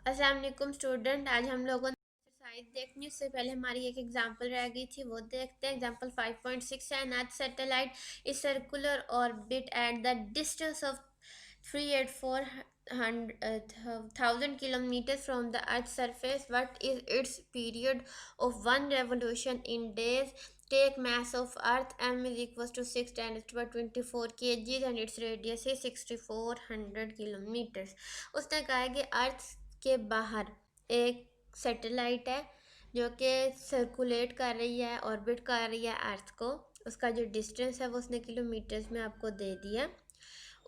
अस्सलाम वालेकुम स्टूडेंट। आज हम लोगों ने एक्सरसाइज देखनी, उससे पहले हमारी एक एग्जांपल रह गई थी, वो देखते हैं। एग्जांपल 5.6 है। Earth satellite is circular orbit at the distance of 384,000 kilometers from the earth's surface. What is its period of one revolution in days? Take mass of earth, m is equals to 6 10 to the power 24 kgs and its radius is 6400 kilometers. उसने कहा है कि अर्थ के बाहर एक satellite है जो कि सर्कुलेट कर रही है, ऑर्बिट कर रही है अर्थ को। उसका जो डिस्टेंस है वो उसने किलोमीटर्स में आपको दे दिया।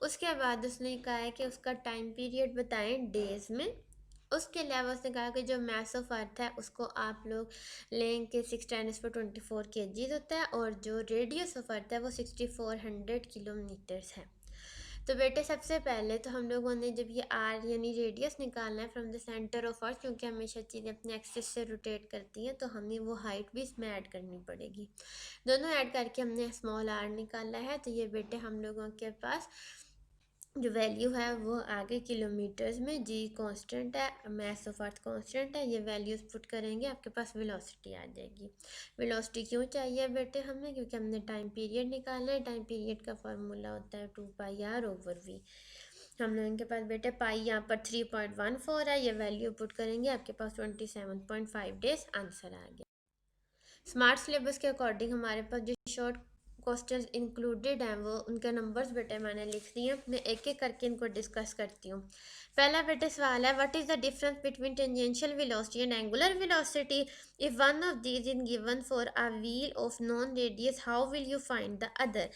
उसके बाद उसने कहा है कि उसका टाइम पीरियड बताएं डेज में। उसके अलावा उसने कहा कि जो मैस ऑफ अर्थ है उसको आप लोग लेंगे 6 × 10⁻24 kg होता है, और जो रेडियस ऑफ अर्थ है वो 6400 किलोमीटर्स है। तो बेटे सबसे पहले तो हम लोगों ने जब ये आर यानी रेडियस निकालना है from the centre of earth, क्योंकि हमेशा चीज़ें अपने एक्सिस से रोटेट करती हैं, तो हमें वो हाइट भी इसमें ऐड करनी पड़ेगी। दोनों ऐड करके हमने स्मॉल आर निकाला है। तो ये बेटे हम लोगों के पास जो वैल्यू है वो आगे किलोमीटर्स में, जी कांस्टेंट है, मैस ऑफ अर्थ कांस्टेंट है, ये वैल्यूज पुट करेंगे आपके पास वेलोसिटी आ जाएगी। वेलोसिटी क्यों चाहिए बेटे हमें? क्योंकि हमने टाइम पीरियड निकालना है। टाइम पीरियड का फार्मूला होता है 2πr/v। हम लोगों के पास बेटे पाई यहाँ पर 3.14 है, ये वैल्यू पुट करेंगे आपके पास 27.5 डेज आंसर आ गया। स्मार्ट सिलेबस के अकॉर्डिंग हमारे पास जो शॉर्ट क्वेश्चंस इंक्लूडेड हैं वो उनके नंबर्स बेटे मैंने लिख दिए। मैं एक एक करके इनको डिस्कस करती हूँ। पहला बेटे सवाल है, what is the difference between tangential velocity and angular velocity? If one of these in given for a wheel of non radius, how will you find the other?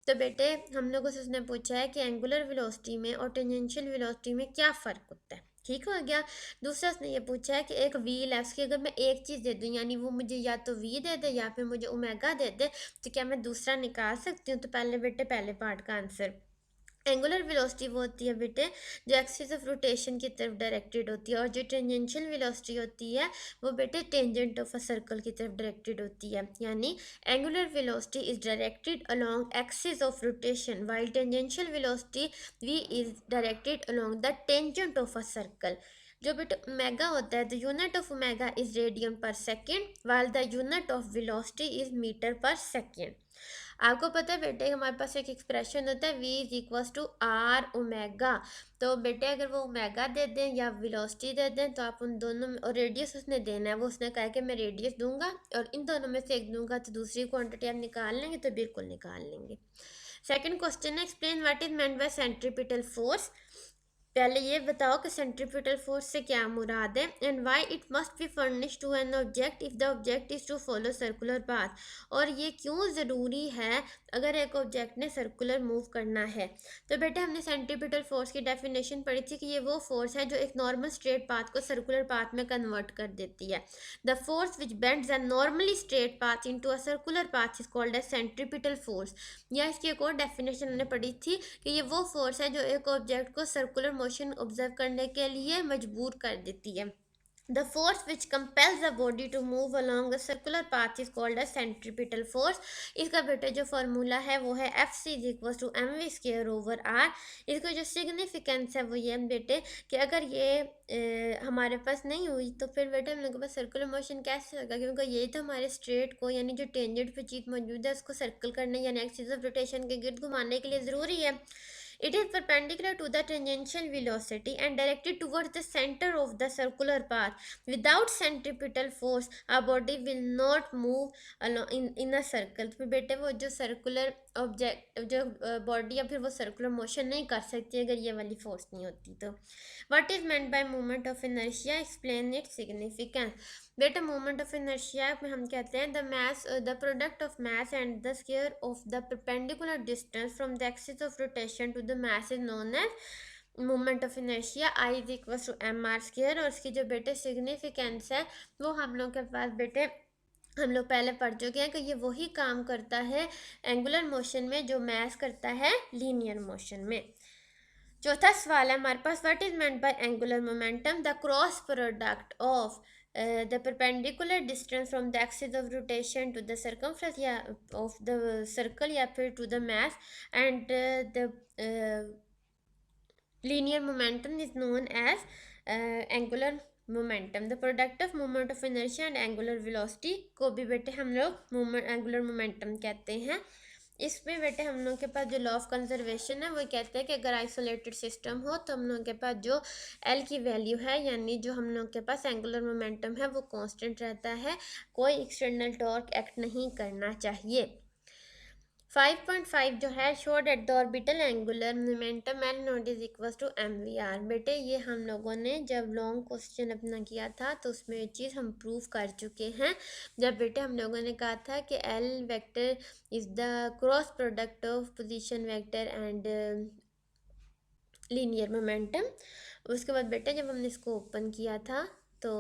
तो बेटे हम लोगों से उसने पूछा है कि एंगुलर वेलोसिटी में और टेंजेंशियल वेलोसिटी में क्या फ़र्क होता है। ठीक हो गया। दूसरा उसने ये पूछा है कि एक व्हील है, उसकी अगर मैं एक चीज़ दे दूँ, यानी वो मुझे या तो वी दे दे या फिर मुझे ओमेगा दे दे, तो क्या मैं दूसरा निकाल सकती हूँ? तो पहले बेटे पहले पार्ट का आंसर, एंगुलर वेलोसिटी वो होती है बेटे जो एक्सिस ऑफ रोटेशन की तरफ डायरेक्टेड होती है, और जो टेंजेंशियल वेलोसिटी होती है वो बेटे टेंजेंट ऑफ अ सर्कल की तरफ डायरेक्टेड होती है। यानी angular velocity is directed along axis of rotation, while tangential velocity v is directed along the tangent of a circle. जो बेटे ओमेगा होता है, the unit of omega is radian पर second, while the unit of velocity is metre per second. आपको पता है बेटे हमारे पास एक एक्सप्रेशन होता है v is equals to r omega. तो बेटे अगर वो ओमेगा दे दें या वेलोसिटी दे दें तो आप उन दोनों में, और रेडियस उसने देना है, वो उसने कहा कि मैं रेडियस दूंगा और इन दोनों में से एक दूंगा, तो दूसरी क्वांटिटी आप निकाल लेंगे तो बिल्कुल निकाल लेंगे। सेकंड क्वेश्चन है, explain what is meant bye centripetal force. पहले ये बताओ कि सेंट्रीपिटल फोर्स से क्या मुराद है, and why it must be furnish to an object if the object is to follow circular path. और ये क्यों ज़रूरी है अगर एक ऑब्जेक्ट ने सर्कुलर मूव करना है। तो बेटा हमने सेंट्रीपिटल फोर्स की डेफिनेशन पढ़ी थी कि ये वो फोर्स है जो एक नॉर्मल स्ट्रेट पाथ को सर्कुलर पाथ में कन्वर्ट कर देती है। The force which bends a normally straight path into a circular path is called as centripetal force. या इसकी एक और डेफिनेशन हमने पढ़ी थी कि ये वो फोर्स है जो एक ऑब्जेक्ट को सर्कुलर मोशन ऑब्जर्व करने के लिए मजबूर कर देती है। The force which compels the body to move along a circular path is called a centripetal force। इसका बेटा जो फार्मूला है वो है F C is equal to m v square over r. इसका जो सिग्निफिकेंस है वो ये बेटे कि अगर ये हमारे पास नहीं हुई तो फिर बेटे हम लोग के पास सर्कुलर मोशन कैसे होगा, क्योंकि यही तो हमारे स्ट्रेट को यानी जो टेंजेंट पे चीज़ मौजूद है उसको सर्कल करने यानी एक्सिस ऑफ रोटेशन के गिर्द घुमाने के लिए ज़रूरी है। It is perpendicular to the tangential velocity and directed towards the center of the circular path. Without centripetal force, a body will not move along in a circle। तो बेटे वो जो सर्कुलर ऑब्जेक्ट जो बॉडी या फिर वो circular motion नहीं कर सकती अगर ये वाली फोर्स नहीं होती। तो what is meant by moment of inertia, explain it significance. बेटा मोमेंट ऑफ इनर्शिया में हम कहते हैं the product of mass and the square of the perpendicular distance from the axis of rotation to the mass is known as moment of inertia. I is equal to m r square. और इसकी जो बेटे significance है वो हम लोग के पास बेटे हम लोग पहले पढ़ चुके हैं कि ये वही काम करता है एंगुलर मोशन में जो मास करता है लीनियर मोशन में। चौथा सवाल है हमारे पास, what is meant by angular momentum? The cross product of the perpendicular distance from the axis of rotation to the circumference या of the circle या फिर to the mass and the linear momentum is known as angular momentum. The product of moment of inertia and angular velocity को भी बेटे हम लोग angular momentum कहते हैं। इसमें बेटे हम लोग के पास जो लॉ ऑफ कंजर्वेशन है वो कहते हैं कि अगर आइसोलेटेड सिस्टम हो तो हम लोग के पास जो एल की वैल्यू है यानी जो हम लोग के पास एंगुलर मोमेंटम है वो कांस्टेंट रहता है, कोई एक्सटर्नल टॉर्क एक्ट नहीं करना चाहिए। 5.5 जो है show that the orbital angular momentum L naught is equal to m v r. बेटे ये हम लोगों ने जब लॉन्ग क्वेश्चन अपना किया था तो उसमें ये चीज़ हम प्रूव कर चुके हैं, जब बेटे हम लोगों ने कहा था कि L vector is the cross product of position vector and linear momentum. उसके बाद बेटे जब हमने इसको ओपन किया था तो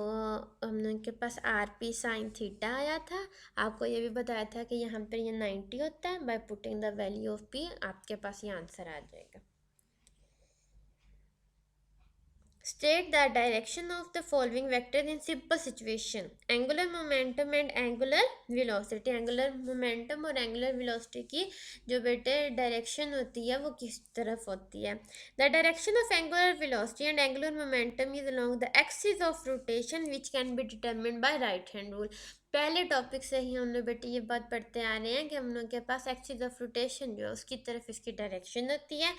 हम लोग के पास आर पी साइन थीटा आया था। आपको ये भी बताया था कि यहाँ पर ये 90 होता है, by putting the value of P आपके पास ये आंसर आ जाएगा। State the direction of the following vector in simple situation: angular momentum and angular velocity। angular momentum और angular velocity की जो बेटे डायरेक्शन होती है वो किस तरफ होती है। The direction of angular velocity and angular momentum is along the axis of rotation which can be determined by right hand rule। पहले टॉपिक से ही हम लोग बेटे ये बात पढ़ते आ रहे हैं कि हम लोग के पास एक्सिस ऑफ रोटेशन जो है उसकी तरफ इसकी डायरेक्शन होती है।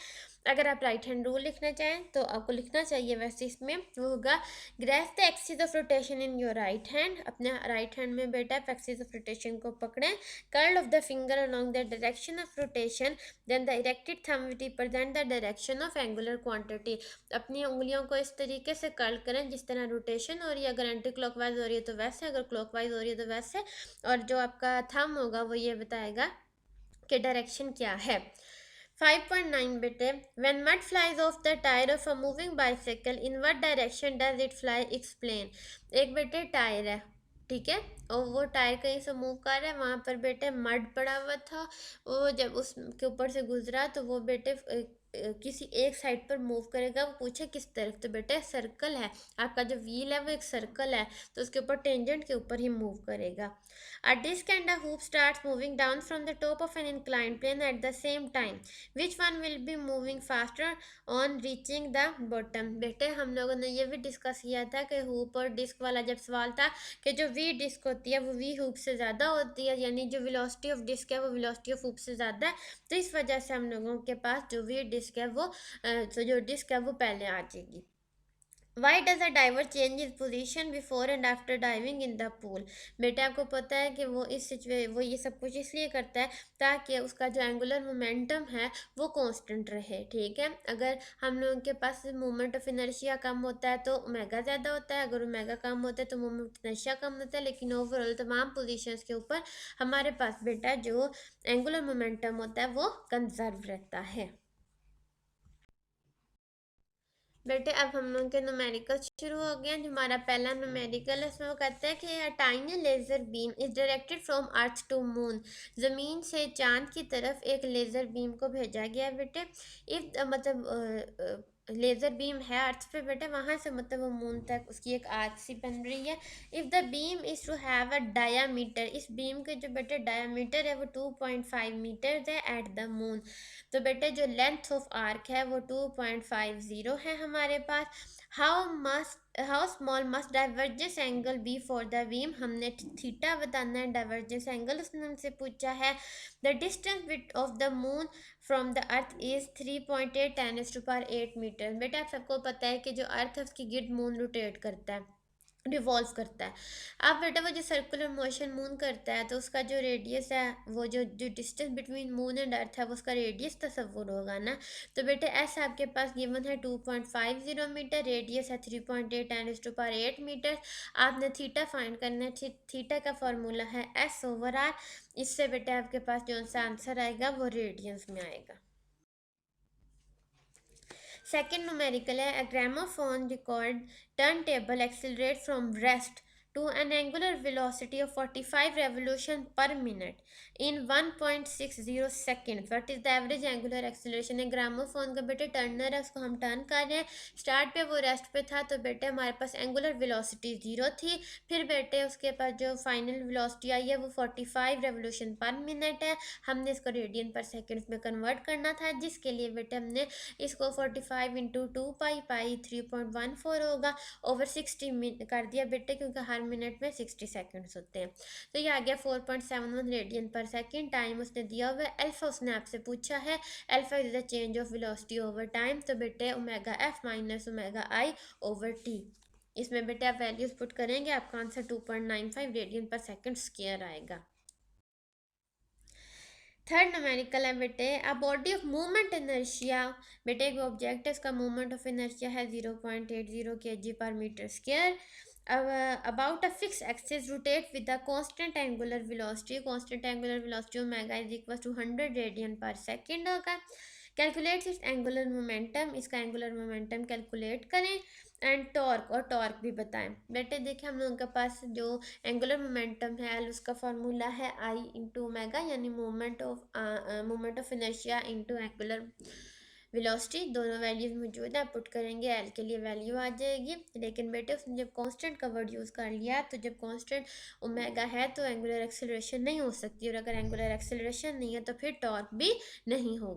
अगर आप राइट हैंड रूल लिखना चाहें तो आपको लिखना चाहिए वैसे इसमें वो होगा grasp the axis of rotation in your right hand. अपने राइट हैंड में बेटा आप एक्सिस ऑफ रोटेशन को पकड़ें, curl of the finger along the direction of rotation, then the erected thumb will represent the direction of angular quantity. अपनी उंगलियों को इस तरीके से कर्ल करें जिस तरह रोटेशन हो रही है, अगर एंटी क्लॉकवाइज हो रही है तो वैसे, अगर क्लॉकवाइज हो रही है तो वैसे, और जो आपका थंब होगा वो ये बताएगा कि डायरेक्शन क्या है। 5.9 बेटे when mud flies off the tire of a moving bicycle in what direction does it fly, explain। एक बेटे टायर है, ठीक है, और वो टायर कहीं से मूव कर रहा है, वहाँ पर बेटे मड पड़ा हुआ था, वो जब उसके ऊपर से गुजरा तो वो बेटे किसी एक साइड पर मूव करेगा। वो पूछे किस तरफ, तो बेटे सर्कल है, आपका जो व्हील है वो एक सर्कल है तो उसके ऊपर टेंजेंट के ऊपर ही मूव करेगा। A disc and a hoop starts moving down from the top of an inclined plane at the same time. Which one will be moving faster on reaching the bottom? बेटे हम लोगों ने ये भी discuss किया था कि हुप और डिस्क वाला जब सवाल था कि जो वी डिस्क होती है वो वी हुप से ज़्यादा होती है, यानी जो वेलोसिटी ऑफ डिस्क है वो वेलोसिटी ऑफ हुप से ज़्यादा है, तो इस वजह से हम लोगों के पास जो वी डिस्क है वो तो जो डिस्क है वो पहले आ जाएगी। Why does a diver change is position before and after diving in the pool. बेटा आपको पता है कि वो वो ये सब कुछ इसलिए करता है ताकि उसका जो एंगुलर मोमेंटम है वो कांस्टेंट रहे, ठीक है। अगर हम लोगों के पास मोमेंट ऑफ इनर्शिया कम होता है तो ओमेगा ज़्यादा होता है, अगर ओमेगा कम होता है तो मोमेंट ऑफ इनर्शिया कम होता है, लेकिन ओवरऑल तमाम पोजिशंस के ऊपर हमारे पास बेटा जो एंगुलर मोमेंटम होता है वो कंजर्व रहता है। बेटे अब हम लोग के न्यूमेरिकल शुरू हो गए हैं। जो हमारा पहला न्यूमेरिकल है उसमें वो कहता है कि a tiny laser beam is directed from earth to moon. ज़मीन से चांद की तरफ एक लेज़र बीम को भेजा गया है बेटे। इफ मतलब लेज़र बीम है अर्थ पे बेटे, वहाँ से मतलब वो मून तक उसकी एक आर्क सी बन रही है। If the beam is to have a diameter, इस बीम के जो बेटे डायामीटर है वो 2.5 मीटर है एट द मून, तो बेटे जो लेंथ ऑफ आर्क है वो 2.50 है हमारे पास। How small must divergence angle be for the beam, हमने थीटा बताना है, डाइवर्जेंस एंगल उसने हमसे पूछा है। The distance with of the moon from the earth is 3.8 10⁸ metre. बेटा आप सबको पता है कि जो अर्थ है उसकी गिर्द मून रोटेट करता है, रिवॉल्व करता है। अब बेटा वो जो सर्कुलर मोशन मून करता है तो उसका जो रेडियस है वो जो distance between moon and earth है वो उसका रेडियस तस्वुर होगा ना। तो बेटे ऐसा आपके पास गिवन है 2.50 मीटर, रेडियस है 3.8 10⁸ मीटर। आपने थीटा फाइंड करना है, थीटा का फॉर्मूला है S/R। इससे बेटे आपके पास जो सा आंसर आएगा वो रेडियंस में आएगा। सेकेंड न्यूमेरिकल है a gramophone record turntable accelerate from rest to an angular velocity of 45 revolution per minute in 1.60 seconds. What is the average angular acceleration? है ग्रामोफोन का बेटे टर्नर है, उसको हम टर्न कर रहे हैं। स्टार्ट पे वो रेस्ट पे था, तो बेटे हमारे पास एंगुलर वेलोसिटी 0 थी। फिर बेटे उसके पास जो फाइनल वेलोसिटी आई है वो 45 रेवोल्यूशन पर मिनट है। हमने इसको रेडियन पर सेकेंड में कन्वर्ट करना था, जिसके लिए बेटे हमने इसको 45 इंटू 2 पाई 3.14 होगा ओवर 60 कर दिया बेटे, क्योंकि हर मिनट में 60 सेकेंड्स होते हैं। तो ये आ गया 4.71 रेडियन पर सेकेंड। टाइम उसने दिया हुआ है, अल्फा उसने आपसे पूछा है। Alpha is the change of velocity over time, तो बेटे ओमेगा एफ माइनस ओमेगा आई ओवर टी। इसमें बेटे आप वैल्यूज पुट करेंगे, आपका आंसर 2.95 रेडियन पर सेकेंड स्क्वायर आएगा। थर्ड न्यूमेरिकल है बेटे, a body of movement inertia. बेटे एक ऑब्जेक्ट है, इसका मूवमेंट ऑफ इनर्शिया है 0.80 kg पर metre square. About a fix axis rotate with the constant angular velocity. Constant angular velocity omega is equal to 100 radian पर second होगा। Calculate its angular momentum, इसका angular momentum calculate करें। And torque, और torque भी बताएं। बेटे देखिए हम लोगों के पास जो एंगुलर मोमेंटम है एल, उसका फार्मूला है आई इंटू ओमेगा, यानी moment of inertia into angular velocity. दोनों वैल्यूज मौजूद है, पुट करेंगे एल के लिए वैल्यू आ जाएगी। लेकिन बेटे उसने जब कांस्टेंट का वर्ड यूज़ कर लिया, तो जब कांस्टेंट ओमेगा है तो एंगुलर एक्सेलरेशन नहीं हो सकती, और अगर एंगुलर एक्सेलरेशन नहीं है तो फिर टॉर्क भी नहीं होगा।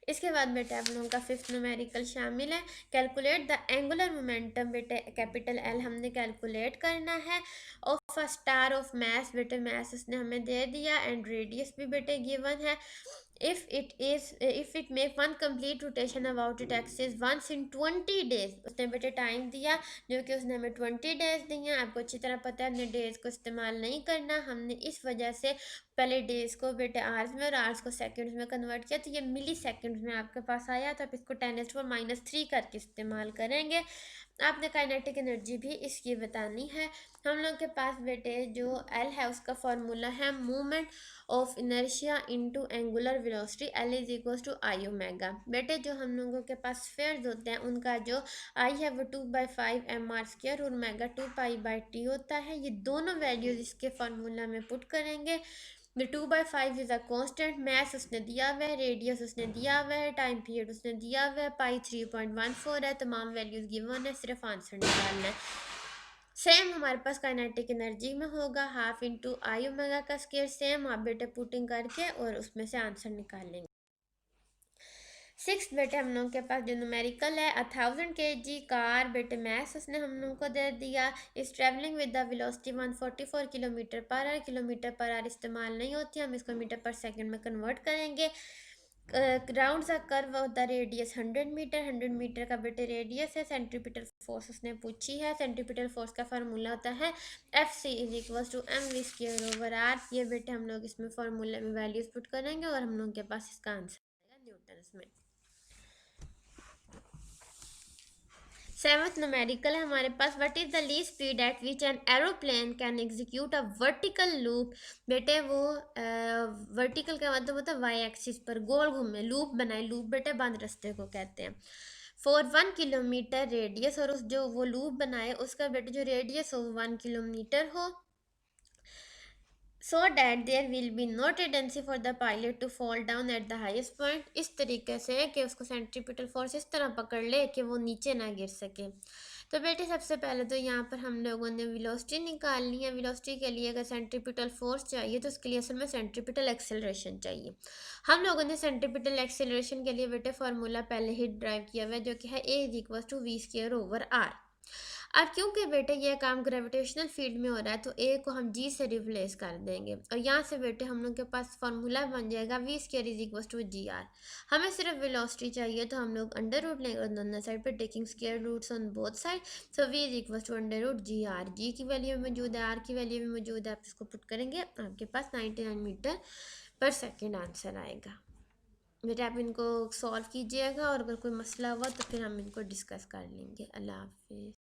इसके बाद बेटे आप लोगों का फिफ्थ न्यूमेरिकल शामिल है, कैलकुलेट द एंगुलर मोमेंटम। बेटे कैपिटल एल हमने कैलकुलेट करना है। Of a star of mass, बेटे मैस उसने हमें दे दिया, एंड रेडियस भी बेटे गिवन है। if it make one complete rotation about its axis once in 20 days, उसने बेटे टाइम दिया जो कि उसने हमें 20 डेज दिए हैं। आपको अच्छी तरह पता है हमने डेज को इस्तेमाल नहीं करना, हमने इस वजह से पहले डेज को बेटे आवर्स में और आवर्स को सेकंड्स में कन्वर्ट किया, तो ये मिली सेकंड्स में आपके पास आया, तो आप इसको 10⁻³ करके इस्तेमाल करेंगे। आपने काइनेटिक एनर्जी भी इसकी बतानी है। हम लोग के पास बेटे जो एल है उसका फॉर्मूला है movement of inertia into angular velocity, L is equal to I omega. बेटे जो हम लोगों के पास स्फीयर्स होते हैं उनका जो आई है वो 2/5 mr² और ओमेगा 2π/t होता है। ये दोनों वैल्यूज इसके फार्मूला में पुट करेंगे। 2/5 इज अ कांस्टेंट, मैथ उसने दिया हुआ है, रेडियस उसने दिया हुआ है, टाइम पीरियड उसने दिया हुआ है, पाई 3.14 है, तमाम वैल्यूज गिवन है, सिर्फ आंसर निकालना है। सेम हमारे पास काइनेटिक एनर्जी में होगा, हाफ इंटू आई ओमेगा का स्क्वायर। सेम आप बेटे पुटिंग करके और उसमें से आंसर निकाल लेंगे। सिक्स बेटे हम लोग के पास जो न्यूमेरिकल है, 1000 kg कार। बेटे मैथ्स उसने हम लोग को दे दिया, इस travelling with the velocity 144 kilometre per hour. Kilometre per hour इस्तेमाल नहीं होती, हम इसको मीटर पर सेकंड में कन्वर्ट करेंगे। राउंड सा कर्व ऑफ द रेडियस 100 मीटर, 100 मीटर का बेटे रेडियस है। सेंट्रीपिटल फोर्स उसने पूछी है, सेंट्रीपिटल फोर्स का फार्मूला होता है F C is equal to mv²/r। ये बेटे हम लोग इसमें फार्मूले में वैल्यूज पुट करेंगे और हम लोग के पास इसका आंसर आएगा न्यूटन में। सेवंथ न्यूमेरिकल है हमारे पास, what is the least speed at which an aeroplane can execute a vertical loop. बेटे वो वर्टिकल का मतलब होता है वाई एक्सिस पर गोल घूमे, लूप बनाए। लूप बेटे बंद रास्ते को कहते हैं। फॉर 1 किलोमीटर रेडियस, और उस जो वो लूप बनाए उसका बेटे जो रेडियस हो 1 किलोमीटर हो, so that there will be no tendency for the pilot to fall down at the highest point। इस तरीके से कि उसको सेंट्रीपिटल फोर्स इस तरह पकड़ ले कि वो नीचे ना गिर सके। तो बेटे सबसे पहले तो यहाँ पर हम लोगों ने वेलोसिटी निकालनी है। वेलोसिटी के लिए अगर सेंट्रीपिटल फोर्स चाहिए तो उसके लिए असल में सेंट्रीपिटल एक्सेलरेशन चाहिए। हम लोगों ने सेंट्रीपिटल एक्सेलरेशन के लिए बेटे फार्मूला पहले ही ड्राइव किया हुआ है, जो कि है A is equal to v²/r। अब क्योंकि बेटे ये काम ग्रेविटेशनल फील्ड में हो रहा है तो ए को हम जी से रिप्लेस कर देंगे, और यहाँ से बेटे हम लोग के पास फार्मूला बन जाएगा v² is equal to GR। हमें सिर्फ वेलोसिटी चाहिए तो हम लोग अंडर रूट लेंगे और दोनों साइड पे taking square roots on both side, so v is equal to √GR। जी की वैल्यू भी मौजूद है, आर की वैल्यू भी मौजूद है, आप इसको पुट करेंगे आपके पास 99 मीटर पर सेकेंड आंसर आएगा। बेटे आप इनको सॉल्व कीजिएगा और अगर कोई मसला हुआ तो फिर हम इनको डिस्कस कर लेंगे। अल्लाह हाफिज़।